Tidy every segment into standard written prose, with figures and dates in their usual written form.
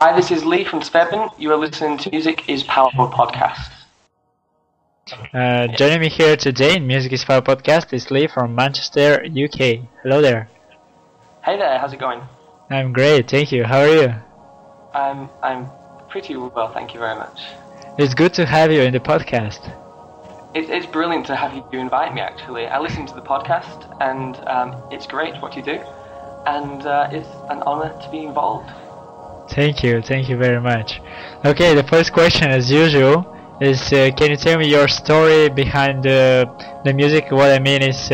Hi, this is Lee from Svefn. You are listening to Music is Power podcast. Joining me here today in Music is Power podcast is Lee from Manchester, UK. Hello there. Hey there, how's it going? I'm great, thank you. How are you? I'm pretty well, thank you very much. It's good to have you in the podcast. It's brilliant to have you invite me, actually. I listen to the podcast, and it's great what you do, and it's an honor to be involved. Thank you very much. Okay, the first question, as usual, is can you tell me your story behind the music? What I mean is,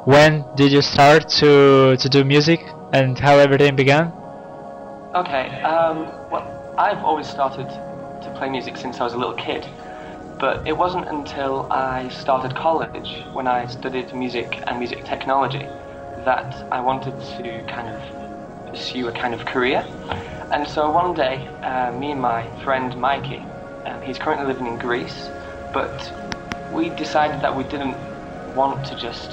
when did you start to do music, and how everything began? Okay, well, I've always started to play music since I was a little kid, but it wasn't until I started college, when I studied music and music technology, that I wanted to kind of pursue a kind of career. And so one day, me and my friend Mikey, he's currently living in Greece, but we decided that we didn't want to just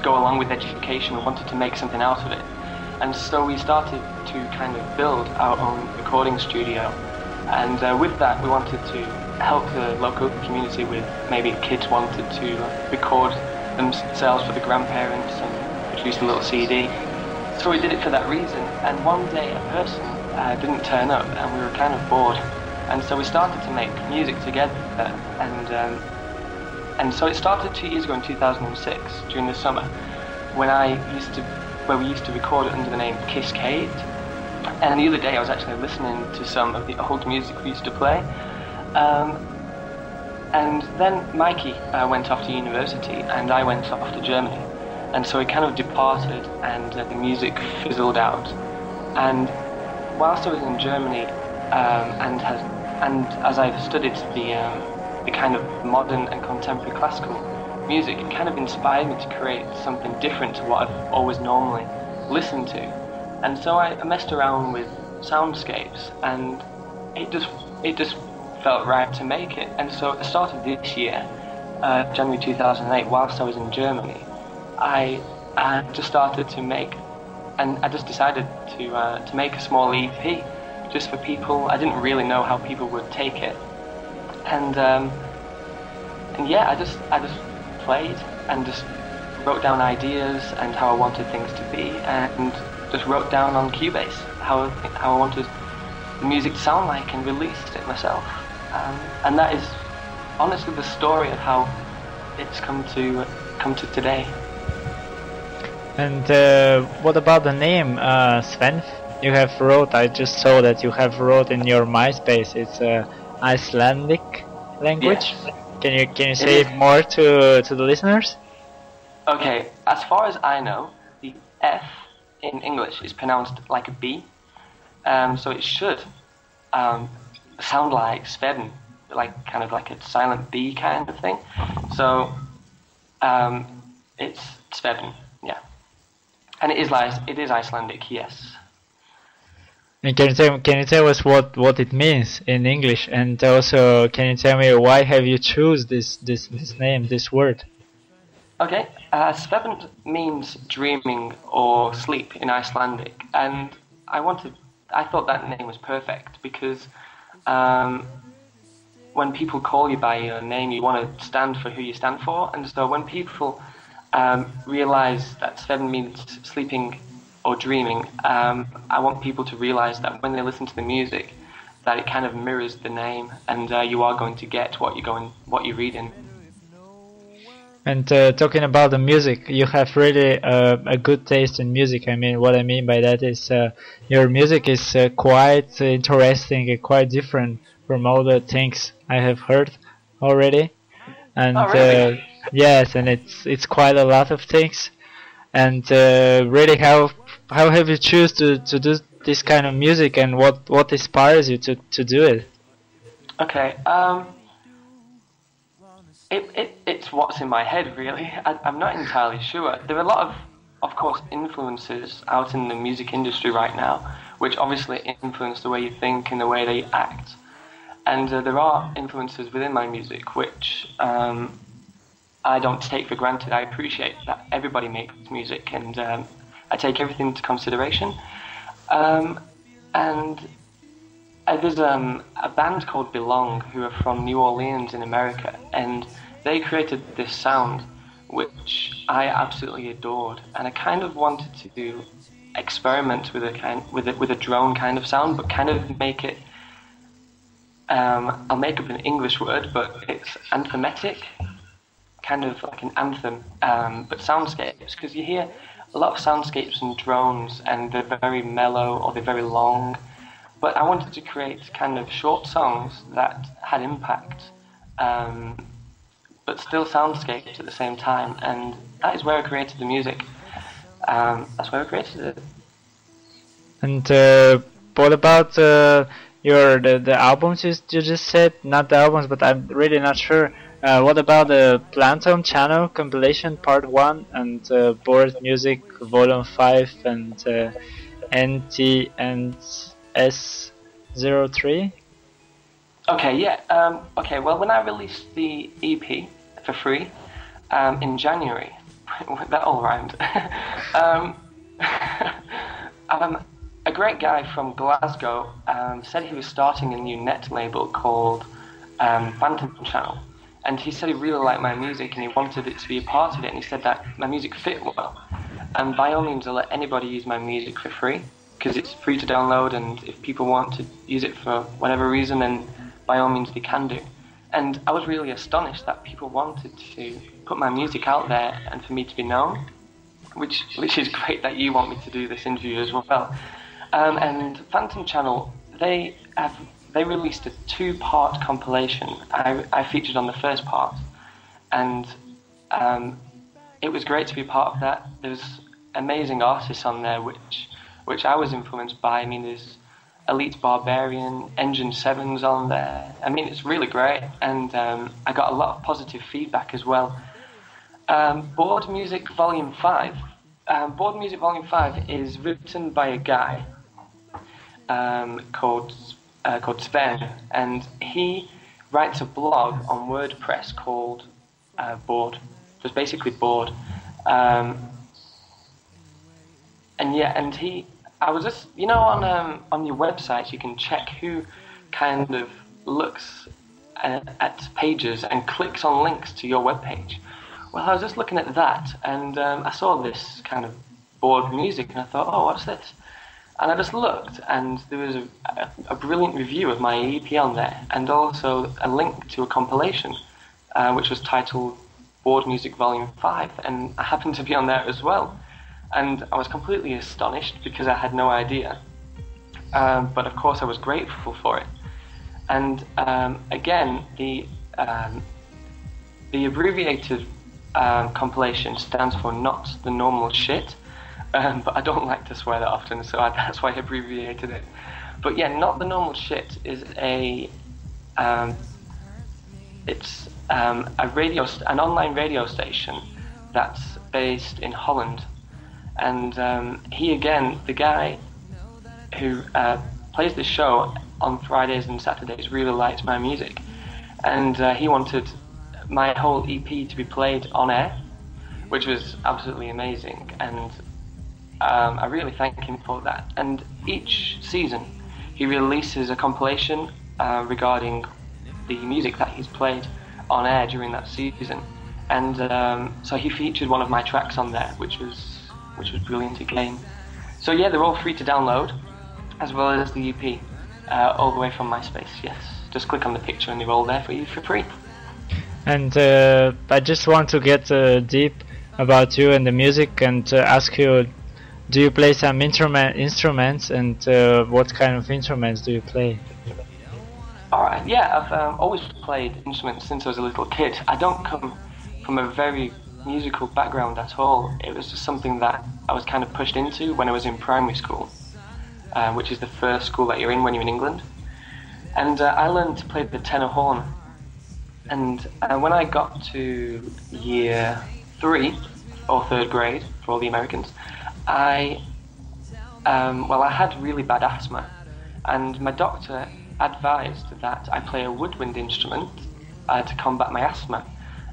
go along with education. We wanted to make something out of it. And so we started to kind of build our own recording studio. And with that, we wanted to help the local community with maybe kids wanted to record themselves for the grandparents and produce a little CD. So we did it for that reason, and one day a person didn't turn up, and we were kind of bored, and so we started to make music together, and so it started 2 years ago in 2006 during the summer, where we used to record it under the name Cascade. And the other day I was actually listening to some of the old music we used to play, and then Mikey went off to university, and I went off to Germany. And so it kind of departed, and the music fizzled out. And whilst I was in Germany, and as I've studied the kind of modern and contemporary classical music, it kind of inspired me to create something different to what I've always normally listened to. And so I messed around with soundscapes, and it just felt right to make it. And so at the start of this year, January 2008, whilst I was in Germany, I just started to make, and I just decided to make a small EP just for people. I didn't really know how people would take it, and yeah, I just played and just wrote down ideas and how I wanted things to be, and just wrote down on Cubase how I wanted the music to sound like, and released it myself. And that is honestly the story of how it's come to today. And what about the name Svefn? You have wrote. I just saw that you have wrote in your MySpace. It's Icelandic language. Yes. Can you say more to the listeners? Okay, as far as I know, the F in English is pronounced like a B, so it should sound like Svefn, kind of like a silent B kind of thing. So it's Svefn, yeah. And it is Icelandic, yes. And can you tell us what it means in English, and also can you tell me why have you choose this name, this word? Okay, Svefn means dreaming or sleep in Icelandic, and I thought that name was perfect because when people call you by your name, you want to stand for who you stand for, and so when people realize that Svefn means sleeping or dreaming, I want people to realize that when they listen to the music, that it kind of mirrors the name, and you are going to get what you're reading. And talking about the music, you have really a good taste in music. I mean, what I mean by that is your music is quite interesting and quite different from all the things I have heard already. And oh, really? yes, and it's quite a lot of things. And really, how have you choose to do this kind of music, and what inspires you to do it? Okay, it's what's in my head, really. I'm not entirely sure. There are a lot of course, influences out in the music industry right now, which obviously influence the way you think and the way that you act. And there are influences within my music which I don't take for granted. I appreciate that everybody makes music, and I take everything into consideration. Um, and there's a band called Belong who are from New Orleans in America, and they created this sound which I absolutely adored, and I kind of wanted to experiment with a drone kind of sound, but kind of make it. I'll make up an English word, but it's anthematic, kind of like an anthem, but soundscapes, because you hear a lot of soundscapes and drones, and they're very mellow or they're very long. But I wanted to create kind of short songs that had impact, but still soundscapes at the same time, and that is where I created the music. That's where I created it. And what about the albums you just said? Not the albums, but I'm really not sure. What about the Plantum Channel compilation Part 1 and Board Music Volume 5 and NT and S03? Okay, yeah. Okay, well, when I released the EP for free in January, that all rhymed. A great guy from Glasgow said he was starting a new net label called Phantom Channel. And he said he really liked my music and he wanted it to be a part of it, and he said that my music fit well. And by all means, I'll let anybody use my music for free, because it's free to download, and if people want to use it for whatever reason, then by all means they can do. And I was really astonished that people wanted to put my music out there and for me to be known, which is great that you want me to do this interview as well. And Phantom Channel, they released a 2-part compilation. I featured on the first part, and it was great to be part of that. There's amazing artists on there which I was influenced by. I mean, there's Elite Barbarian, Engine 7's on there. I mean, it's really great, and I got a lot of positive feedback as well. Board Music Volume 5. Board Music Volume 5 is written by a guy called Svefn, and he writes a blog on WordPress called Board. Just basically Board. And I was just, on your website you can check who kind of looks at pages and clicks on links to your webpage. Well, I was just looking at that, and I saw this kind of Board music, and I thought, oh, what's this? And I just looked, and there was a brilliant review of my EP on there, and also a link to a compilation, which was titled Board Music Volume 5, and I happened to be on there as well. And I was completely astonished because I had no idea. But of course I was grateful for it. And again, the abbreviated compilation stands for Not the Normal Shit. But I don't like to swear that often, so that's why I abbreviated it. But yeah, Not the Normal Shit is an online radio station that's based in Holland. And he, again, the guy who plays the show on Fridays and Saturdays, really liked my music. And he wanted my whole EP to be played on air, which was absolutely amazing. And I really thank him for that. And each season he releases a compilation regarding the music that he's played on air during that season. And so he featured one of my tracks on there, which was brilliant again. So yeah, they're all free to download, as well as the EP, all the way from MySpace, yes. Just click on the picture and they're all there for you for free. And I just want to get deep about you and the music, and ask you, do you play some instruments, and what kind of instruments do you play? Alright, yeah, I've always played instruments since I was a little kid. I don't come from a very musical background at all. It was just something that I was kind of pushed into when I was in primary school, which is the first school that you're in when you're in England. And I learned to play the tenor horn. And when I got to year 3, or 3rd grade, for all the Americans, I had really bad asthma, and my doctor advised that I play a woodwind instrument to combat my asthma.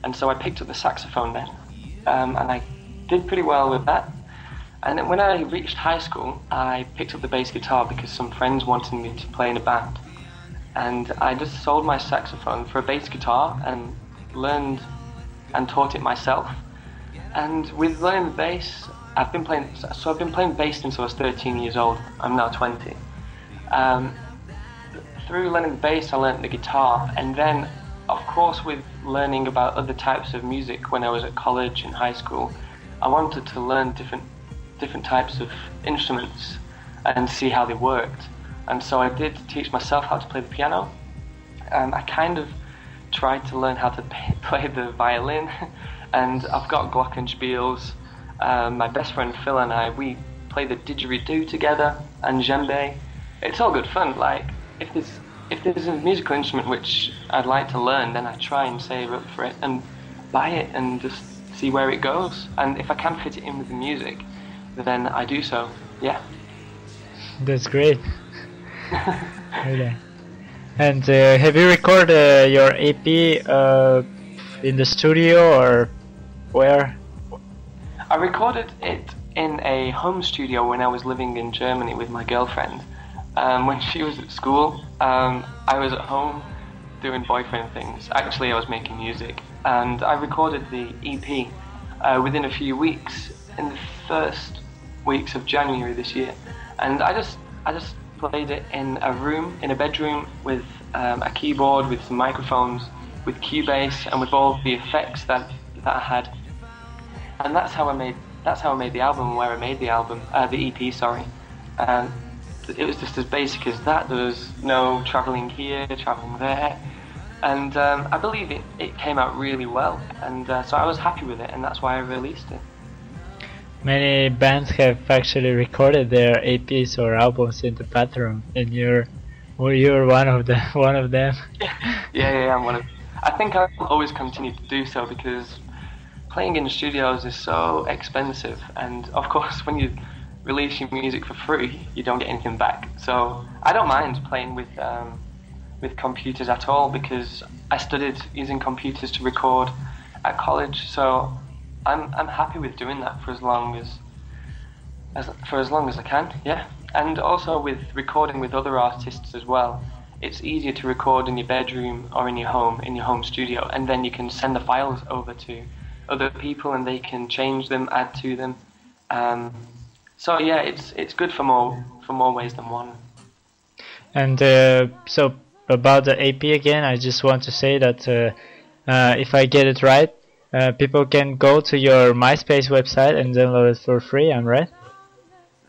And so I picked up the saxophone then, and I did pretty well with that. And then when I reached high school, I picked up the bass guitar because some friends wanted me to play in a band. And I just sold my saxophone for a bass guitar and learned and taught it myself. And with learning the bass, I've been playing bass since I was 13 years old. I'm now 20. Through learning the bass, I learned the guitar, and then, of course, with learning about other types of music when I was at college and high school, I wanted to learn different types of instruments and see how they worked. And so I did teach myself how to play the piano. I kind of tried to learn how to play the violin, and I've got glockenspiels. My best friend Phil and I, we play the didgeridoo together and djembe. It's all good fun. Like, if there's a musical instrument which I'd like to learn, then I try and save up for it and buy it and just see where it goes. And if I can fit it in with the music, then I do so. Yeah. That's great. Really. And have you recorded your EP in the studio or where? I recorded it in a home studio when I was living in Germany with my girlfriend. When she was at school, I was at home doing boyfriend things. Actually, I was making music, and I recorded the EP within a few weeks, in the first weeks of January this year. And I just played it in a room, in a bedroom, with a keyboard, with some microphones, with Cubase, and with all the effects that I had. And that's how I made the album. Where I made the album, the EP, sorry. It was just as basic as that. There was no travelling here, travelling there, and I believe it came out really well, and so I was happy with it, and that's why I released it. Many bands have actually recorded their EPs or albums in the bathroom, and you're one of them. Yeah, I'm one of. I think I'll always continue to do so because playing in the studios is so expensive, and of course when you release your music for free, you don't get anything back. So I don't mind playing with computers at all because I studied using computers to record at college. So I'm happy with doing that for as long as I can. Yeah, and also with recording with other artists as well. It's easier to record in your bedroom or in your home studio, and then you can send the files over to other people and they can change them, add to them. So yeah, it's good for more ways than one. And so about the EP again, I just want to say that if I get it right, people can go to your MySpace website and download it for free. I'm right?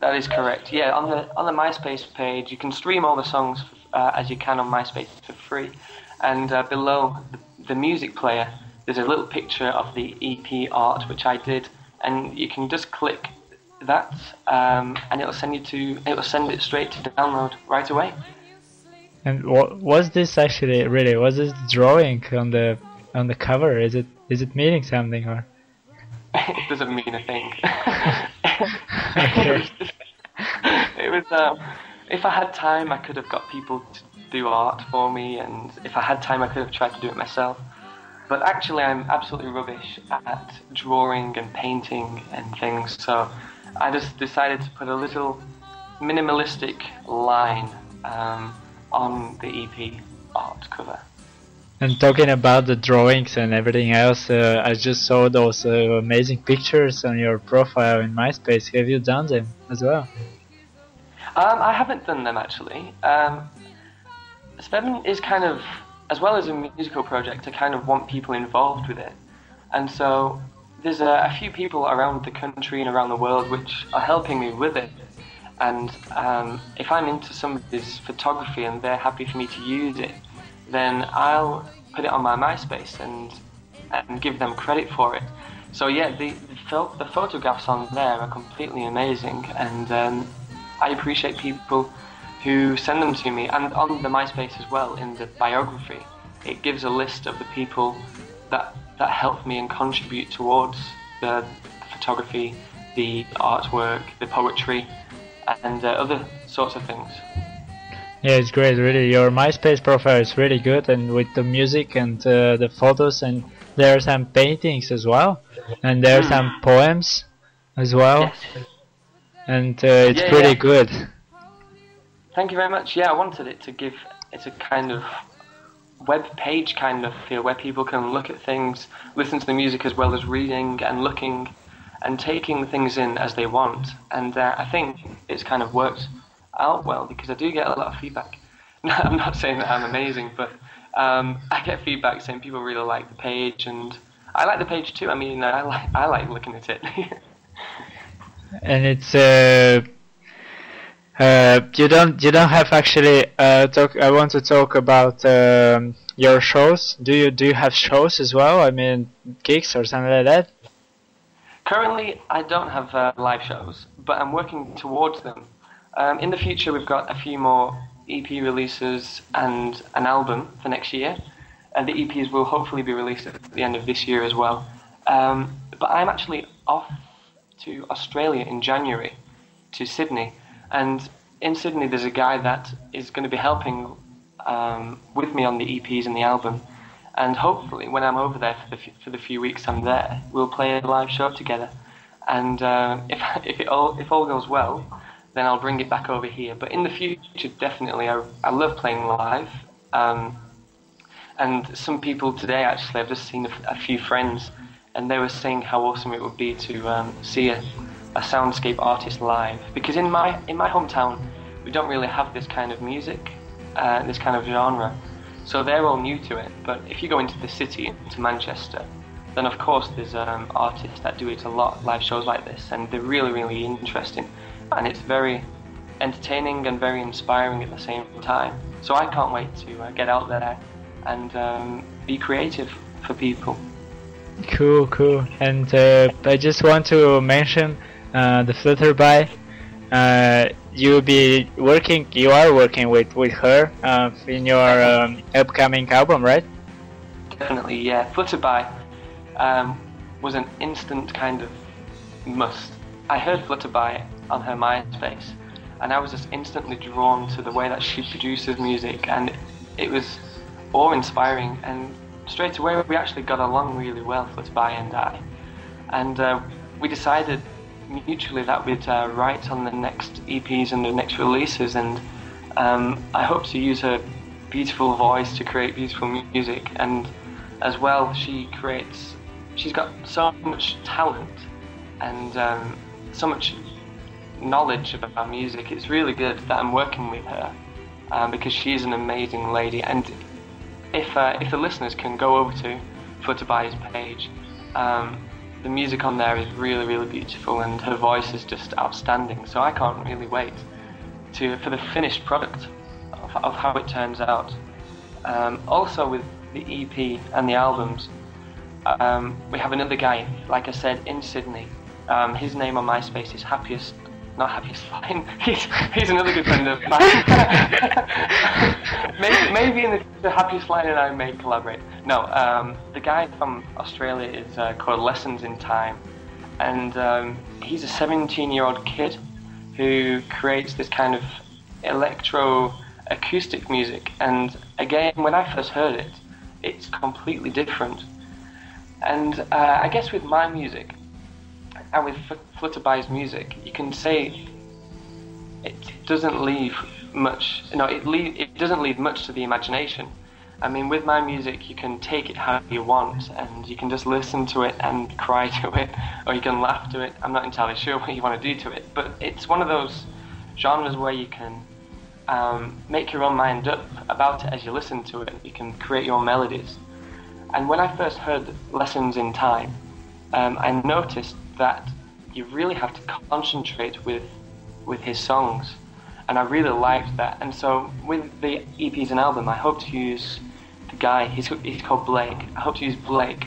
That is correct. Yeah, on the MySpace page, you can stream all the songs as you can on MySpace for free. And below the music player, there's a little picture of the EP art which I did, and you can just click that, and it'll send it straight to download right away. And what was this actually? Really, was this drawing on the cover? Is it meaning something or? It doesn't mean a thing. Okay. It was. If I had time, I could have got people to do art for me, and if I had time, I could have tried to do it myself. But actually, I'm absolutely rubbish at drawing and painting and things, so I just decided to put a little minimalistic line on the EP art cover. And talking about the drawings and everything else, I just saw those amazing pictures on your profile in MySpace. Have you done them as well? I haven't done them actually. Svefn is kind of, as well as a musical project, I kind of want people involved with it. And so there's a few people around the country and around the world which are helping me with it. And if I'm into somebody's photography and they're happy for me to use it, then I'll put it on my MySpace and give them credit for it. So yeah, the photographs on there are completely amazing, and I appreciate people who send them to me. And on the MySpace as well, in the biography, it gives a list of the people that helped me and contribute towards the photography, the artwork, the poetry, and other sorts of things. Yeah, it's great, really. Your MySpace profile is really good, and with the music and the photos, and there are some paintings as well, and there are some poems as well. Yes. and it's Yeah, pretty yeah. good. Thank you very much. Yeah, I wanted it to give it's a kind of web page kind of feel where people can look at things, listen to the music as well as reading and looking and taking things in as they want. And I think it's kind of worked out well because I do get a lot of feedback. I'm not saying that I'm amazing, but I get feedback saying people really like the page, and I like the page too. I mean, I like looking at it. And it's you don't have actually talk. I want to talk about your shows. Do you have shows as well? I mean, gigs or something like that? Currently, I don't have live shows, but I'm working towards them. In the future, we've got a few more EP releases and an album for next year, and the EPs will hopefully be released at the end of this year as well. But I'm actually off to Australia in January, to Sydney, and in Sydney there's a guy that is going to be helping with me on the EPs and the album, and hopefully when I'm over there for the few weeks I'm there, we'll play a live show together. And if all goes well, then I'll bring it back over here. But in the future, definitely, I love playing live. And some people today, actually, I've just seen a few friends, and they were saying how awesome it would be to see a soundscape artist live. Because in my hometown, we don't really have this kind of music, this kind of genre. So they're all new to it. But if you go into the city, into Manchester, then of course there's artists that do it a lot, live shows like this, and they're really, really interesting. And it's very entertaining and very inspiring at the same time. So I can't wait to get out there and be creative for people. Cool. And I just want to mention the Flutterby. You are working with her in your upcoming album, right? Definitely, yeah. Flutterby was an instant kind of must. I heard Flutterby on her MySpace, and I was just instantly drawn to the way that she produces music, and it was awe-inspiring, and straight away we actually got along really well, Flutterby and I. And we decided mutually that we'd write on the next EPs and the next releases, and I hope to use her beautiful voice to create beautiful music. And as well, she's got so much talent and so much knowledge about music. It's really good that I'm working with her because she's an amazing lady. And if the listeners can go over to Flutterby's page, the music on there is really, really beautiful, and her voice is just outstanding. So I can't really wait for the finished product of how it turns out. Also with the EP and the albums, we have another guy, like I said, in Sydney. His name on MySpace is not Happiest Line. He's another good friend of mine. maybe in the Happiest Line and I may collaborate. No, the guy from Australia is called Lessons in Time, and he's a 17-year-old kid who creates this kind of electro acoustic music. And again, when I first heard it, it's completely different. And I guess with my music and with Flutterby's music, you can say it doesn't leave much. It doesn't leave much to the imagination. I mean, with my music, you can take it how you want, and you can just listen to it and cry to it, or you can laugh to it. I'm not entirely sure what you want to do to it, but it's one of those genres where you can make your own mind up about it as you listen to it. You can create your own melodies. And when I first heard Lessons in Time, I noticed that you really have to concentrate with his songs, and I really liked that. And so with the EPs and album, I hope to use the guy, he's called Blake. I hope to use Blake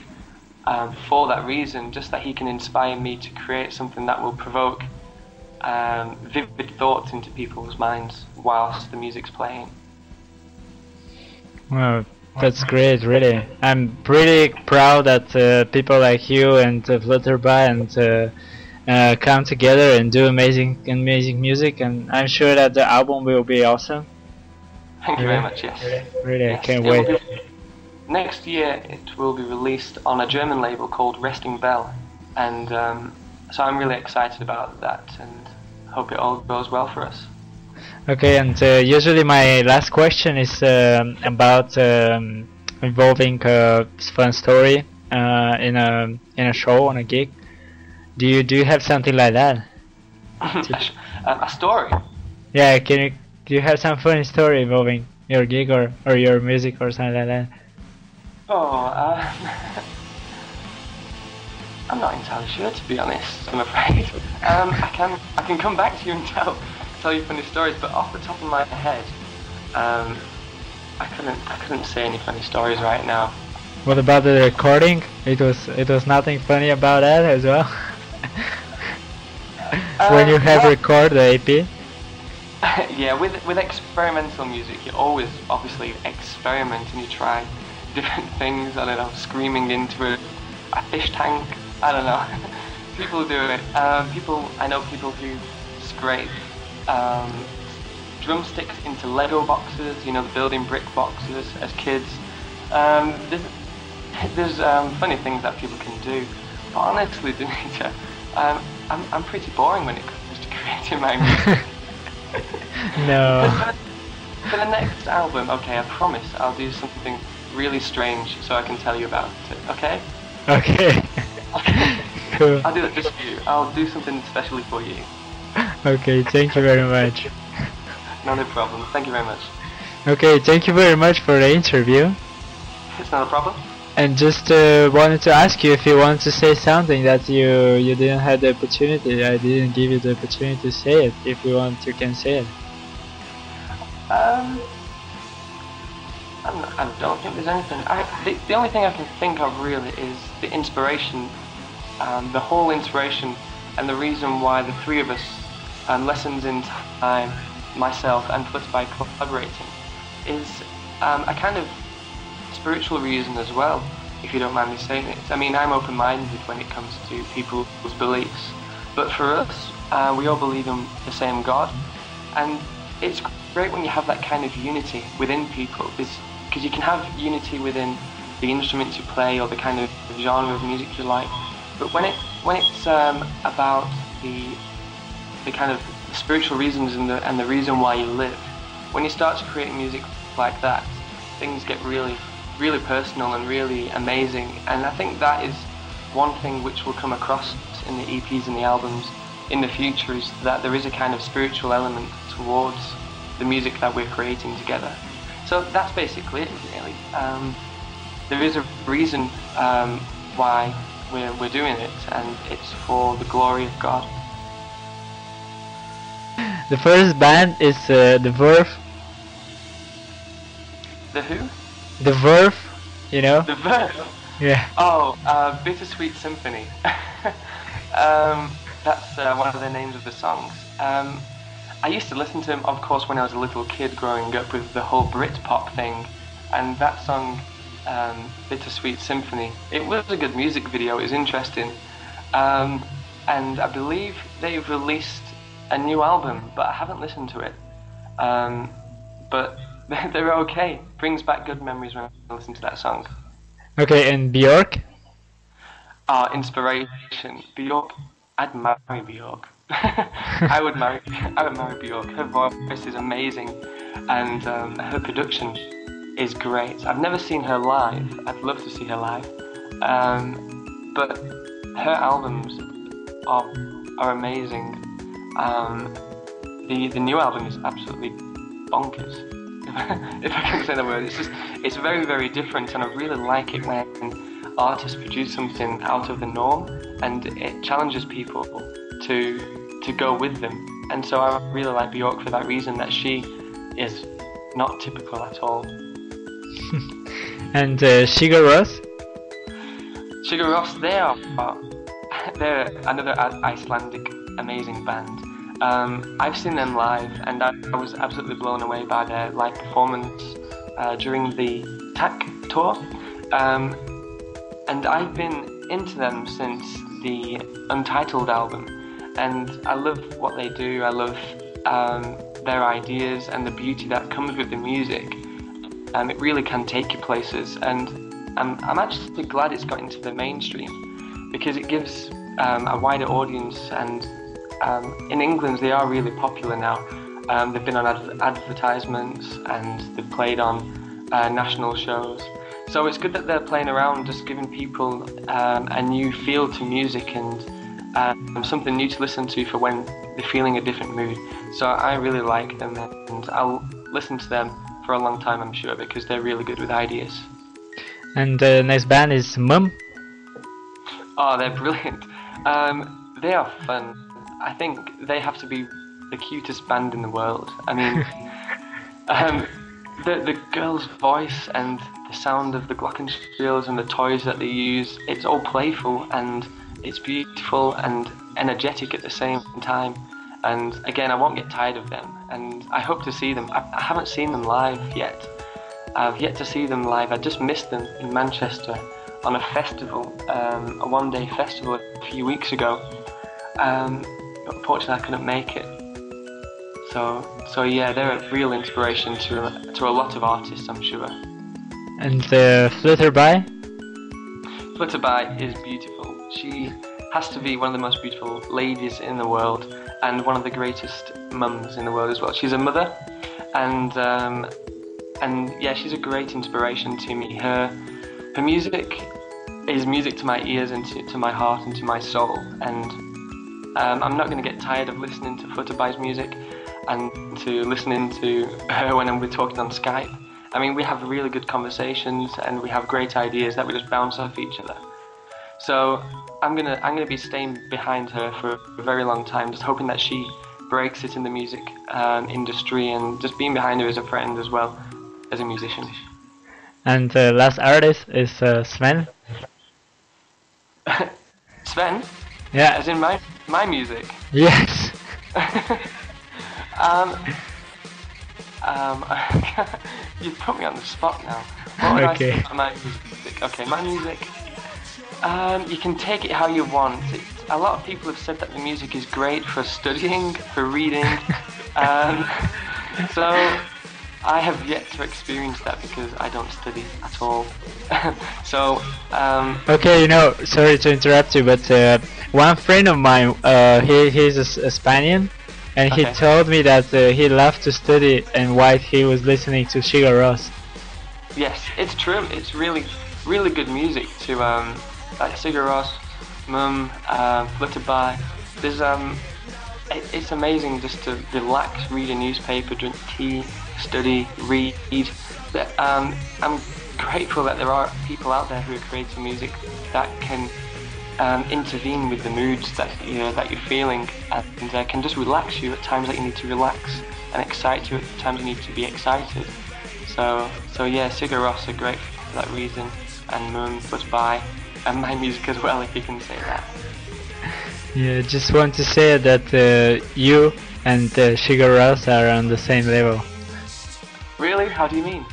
for that reason, just that he can inspire me to create something that will provoke vivid thoughts into people's minds whilst the music's playing. Well, that's great, really. I'm pretty proud that people like you and Flutterby and come together and do amazing music, and I'm sure that the album will be awesome. Thank you very much, yes. Really, yes. I can't wait. Next year it will be released on a German label called Resting Bell, and so I'm really excited about that, and hope it all goes well for us. Okay, and usually my last question is about involving a fun story in a show, on a gig. Do you have something like that? A story? Yeah, do you have some funny story involving your gig or your music or something like that? Oh, I'm not entirely sure, to be honest. I'm afraid. I can come back to you and tell you funny stories, but off the top of my head, I couldn't say any funny stories right now. What about the recording? It was nothing funny about that as well. When you have record the EP. Yeah, with experimental music, you always obviously experiment and you try different things. I don't know, screaming into a fish tank. I don't know. People do it. I know people who scrape drumsticks into Lego boxes. You know, the building brick boxes as kids. There's funny things that people can do. But honestly, Demeter, I'm pretty boring when it comes to creating my music. No. For the next album, okay, I promise I'll do something really strange so I can tell you about it. Okay? Okay. Cool. I'll do that just for you. I'll do something specially for you. Okay, thank you very much. No problem. Thank you very much. Okay, thank you very much for the interview. It's not a problem. And just wanted to ask you if you want to say something that you didn't have the opportunity. I didn't give you the opportunity to say it. If you want, you can say it. I don't think there's anything. The only thing I can think of really is the inspiration, the whole inspiration, and the reason why the three of us, Lessons in Time, myself, and Flipped by collaborating, is a kind of spiritual reason as well, if you don't mind me saying it. I mean, I'm open-minded when it comes to people's beliefs, but for us, we all believe in the same God, and it's great when you have that kind of unity within people, because you can have unity within the instruments you play or the kind of genre of music you like, but when it's about the kind of spiritual reasons and the reason why you live, when you start to create music like that, things get really personal and really amazing. And I think that is one thing which will come across in the EPs and the albums in the future, is that there is a kind of spiritual element towards the music that we're creating together. So that's basically it, really. There is a reason why we're doing it, and it's for the glory of God. The first band is the Verve. The who? The Verve, you know? The Verve? Yeah. Oh, Bittersweet Symphony. That's one of the names of the songs. I used to listen to them, of course, when I was a little kid growing up with the whole Britpop thing, and that song, Bittersweet Symphony, it was a good music video, it was interesting, and I believe they've released a new album, but I haven't listened to it, but they're okay. Brings back good memories when I listen to that song. Okay, and Björk? Inspiration. Björk. I'd marry Björk. I would marry Björk. Her voice is amazing, and her production is great. I've never seen her live. I'd love to see her live, but her albums are amazing. The new album is absolutely bonkers, if I can say the word. It's very, very different, and I really like it when artists produce something out of the norm and it challenges people to go with them. And so I really like Björk for that reason, that she is not typical at all. And Sigur Rós? Sigur Rós, they're another Icelandic amazing band. I've seen them live, and I was absolutely blown away by their live performance during the TAC tour. And I've been into them since the Untitled album, and I love what they do. I love their ideas and the beauty that comes with the music. It really can take you places, and I'm actually glad it's got into the mainstream, because it gives a wider audience and in England they are really popular now. They've been on advertisements and they've played on national shows. So it's good that they're playing around, just giving people a new feel to music and something new to listen to for when they're feeling a different mood. So I really like them, and I'll listen to them for a long time, I'm sure, because they're really good with ideas. And the next band is Mum. Oh, they're brilliant. They are fun. I think they have to be the cutest band in the world. I mean, the girl's voice and the sound of the glockenspiels and the toys that they use, it's all playful and it's beautiful and energetic at the same time. And again, I won't get tired of them, and I hope to see them. I haven't seen them live yet. I've yet to see them live. I just missed them in Manchester on a festival, a one-day festival a few weeks ago. But unfortunately I couldn't make it. So yeah, they're a real inspiration to a lot of artists, I'm sure. And Flutterby? Flutterby is beautiful. She has to be one of the most beautiful ladies in the world and one of the greatest mums in the world as well. She's a mother, and yeah, she's a great inspiration to me. Her music is music to my ears and to my heart and to my soul, and I'm not going to get tired of listening to Flutterby's music and to listening to her when we're talking on Skype. I mean, we have really good conversations and we have great ideas that we just bounce off each other. So I'm gonna be staying behind her for a very long time, just hoping that she breaks it in the music industry, and just being behind her as a friend as well as a musician. And the last artist is Svefn. Svefn? Yeah. As in my music? Yes. You've put me on the spot now. What would Okay. I say about my music? Okay, my music. You can take it how you want. A lot of people have said that the music is great for studying, for reading. So I have yet to experience that because I don't study at all. So. Okay, sorry to interrupt you, but one friend of mine, he's a Spaniard, and he Okay. told me that he loved to study and while he was listening to Sigur Rós. Yes, it's true. It's really, really good music to like Sigur Rós, Mum, Flutterby. There's it's amazing just to relax, read a newspaper, drink tea, study, read. I'm grateful that there are people out there who are creating music that can intervene with the moods that you're feeling, and can just relax you at times that you need to relax, and excite you at times you need to be excited. So yeah, Sigur Rós are great for that reason, and Mum, Flutterby, and my music as well, if you can say that. Yeah, just want to say that you and Sigur Rós are on the same level. Really? How do you mean?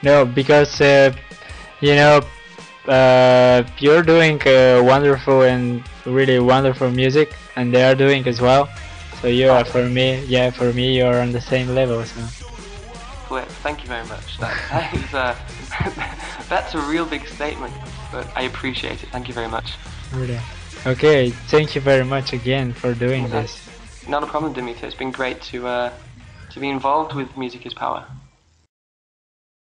No, because you're doing wonderful and really wonderful music, and they are doing as well. So you are, for me, you're on the same level. So. Flip, thank you very much. That's a real big statement, but I appreciate it. Thank you very much. Really. Okay, thank you very much again for doing this. Not a problem, Dimitri. It's been great to be involved with Music is Power.